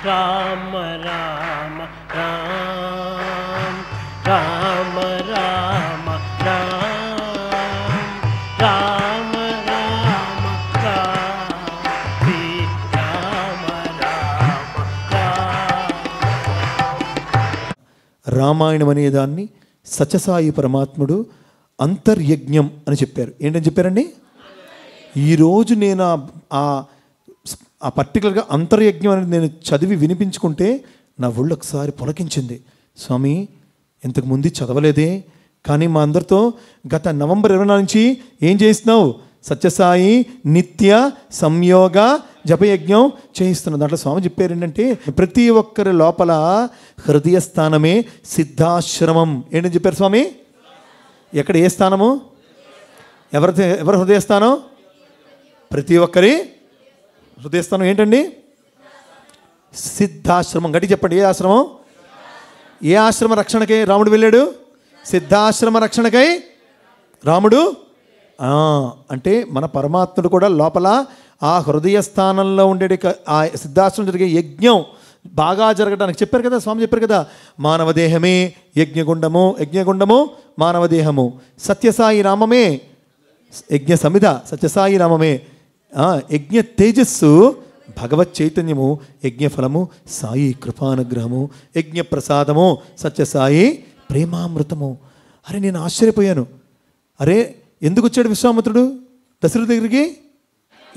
రామ రామ రామ రామ రామ రామ రామ రామ రామ రామాయణం అనేదాన్ని సత్యసాయి పరమాత్ముడు అంతర్యజ్ఞం అని చెప్పారు. ఏంటని చెప్పారండి? ఈరోజు నేను ఆ పర్టికులర్గా అంతర్యజ్ఞం అనేది నేను చదివి వినిపించుకుంటే నా ఒళ్ళు ఒకసారి పొలకించింది. స్వామి, ఇంతకుముందు చదవలేదే, కానీ మా అందరితో గత నవంబర్ 24 నుంచి ఏం చేస్తున్నావు? సత్యసాయి నిత్య సంయోగ జపయజ్ఞం చేయిస్తున్నాం. దాంట్లో స్వామి చెప్పారు ఏంటంటే, ప్రతి ఒక్కరి లోపల హృదయ స్థానమే సిద్ధాశ్రమం. ఏంటని చెప్పారు స్వామి? ఎక్కడ ఏ స్థానము? ఎవరి హృదయస్థానం? ప్రతి ఒక్కరి హృదయస్థానం ఏంటండి? సిద్ధాశ్రమం. గట్టి చెప్పండి, ఏ ఆశ్రమం? ఏ ఆశ్రమ రక్షణకై రాముడు వెళ్ళాడు? సిద్ధాశ్రమ రక్షణకై రాముడు. అంటే మన పరమాత్ముడు కూడా లోపల ఆ హృదయ స్థానంలో ఉండే ఆ సిద్ధాశ్రమం జరిగే యజ్ఞం బాగా జరగడానికి చెప్పారు కదా స్వామి. చెప్పారు కదా, మానవదేహమే యజ్ఞగుండము మానవదేహము, సత్యసాయి రామమే యజ్ఞ సమిధ, సత్యసాయి రామమే యజ్ఞ తేజస్సు, భగవత్ చైతన్యము, యజ్ఞఫలము సాయి కృపానుగ్రహము, యజ్ఞ ప్రసాదము సత్యసాయి ప్రేమామృతము. అరే నేను ఆశ్చర్యపోయాను. అరే ఎందుకు వచ్చాడు విశ్వామిత్రుడు దశరథుడి దగ్గరికి?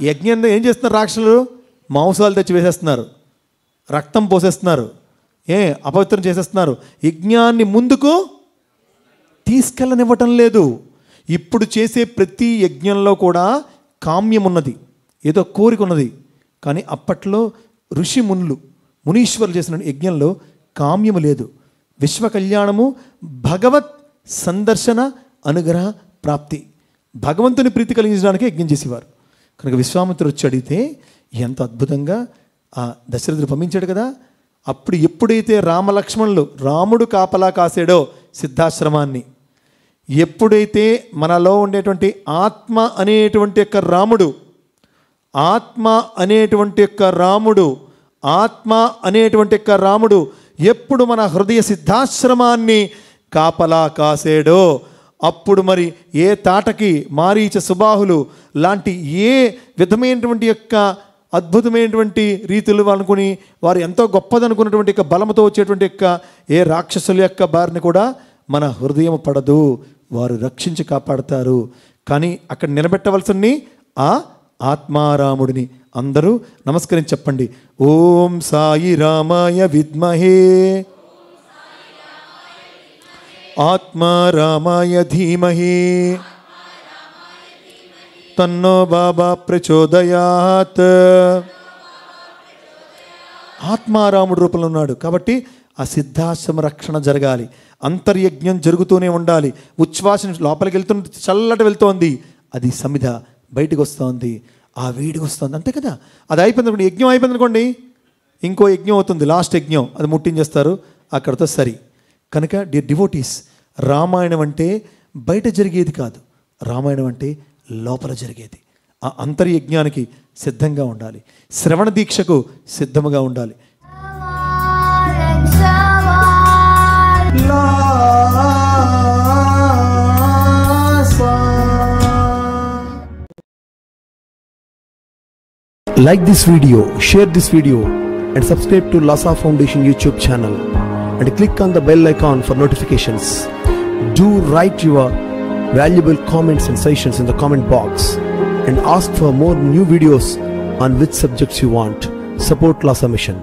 యజ్ఞం ఏం చేస్తున్నారు రాక్షసులు? మాంసాలు తెచ్చి వేసేస్తున్నారు, రక్తం పోసేస్తున్నారు, అపవిత్రం చేసేస్తున్నారు. యజ్ఞాన్ని ముందుకు తీసుకెళ్ళనివ్వటం లేదు. ఇప్పుడు చేసే ప్రతి యజ్ఞంలో కూడా కామ్యం ఉన్నది, ఏదో కోరిక ఉన్నది. కానీ అప్పట్లో మునీశ్వరులు చేసిన యజ్ఞంలో కామ్యము లేదు. విశ్వ కళ్యాణము, భగవత్ సందర్శన, అనుగ్రహ ప్రాప్తి, భగవంతుని ప్రీతి కలిగించడానికి యజ్ఞం చేసేవారు. కనుక విశ్వామిత్రుడు వచ్చి అడిగితే ఎంత అద్భుతంగా ఆ దశరథుడు పంపించాడు కదా. అప్పుడు ఎప్పుడైతే రామలక్ష్మణులు, రాముడు కాపలా కాసాడో సిద్ధాశ్రమాన్ని, ఎప్పుడైతే మనలో ఉండేటువంటి ఆత్మ అనేటువంటి యొక్క రాముడు, ఎప్పుడు మన హృదయ సిద్ధాశ్రమాన్ని కాపలా కాసాడో, అప్పుడు మరి ఏ తాటకి మారీచ సుబాహులు లాంటి ఏ విధమైనటువంటి యొక్క అద్భుతమైనటువంటి రీతులు అనుకుని వారు ఎంతో గొప్పదనుకున్నటువంటి యొక్క బలముతో వచ్చేటువంటి యొక్క ఏ రాక్షసుల యొక్క బారిని కూడా మన హృదయం పడదు, వారు రక్షించి కాపాడతారు. కానీ అక్కడ నిలబెట్టవలసింది ఆ ఆత్మారాముడిని. అందరూ నమస్కరించి చెప్పండి, ఓం సాయి రామాయ విద్మహే ఆత్మారామాయ ధీమహి తన్నో బాబా ప్రచోదయాత్. ఆత్మారాముడు రూపంలో ఉన్నాడు కాబట్టి ఆ సిద్ధాశ్రమ రక్షణ జరగాలి, అంతర్యజ్ఞం జరుగుతూనే ఉండాలి. ఉచ్ఛ్వాస లోపలికి వెళ్తున్న చల్లట వెళ్తోంది, అది సమిధ బయటకు వస్తుంది, ఆ వేడికి వస్తుంది, అంతే కదా. అది అయిపోయింది అనుకోండి, యజ్ఞం అయిపోయింది అనుకోండి, ఇంకో యజ్ఞం అవుతుంది, లాస్ట్ యజ్ఞం, అది ముట్టించేస్తారు, అక్కడతో సరి. కనుక డివోటీస్, రామాయణం అంటే బయట జరిగేది కాదు, రామాయణం అంటే లోపల జరిగేది. ఆ అంతర్యజ్ఞానికి సిద్ధంగా ఉండాలి, శ్రవణ దీక్షకు సిద్ధముగా ఉండాలి. Like this video, share this video and subscribe to Lhasa Foundation YouTube channel and click on the bell icon for notifications. Do write your valuable comments and suggestions in the comment box and ask for more new videos on which subjects you want. Support Lhasa Mission.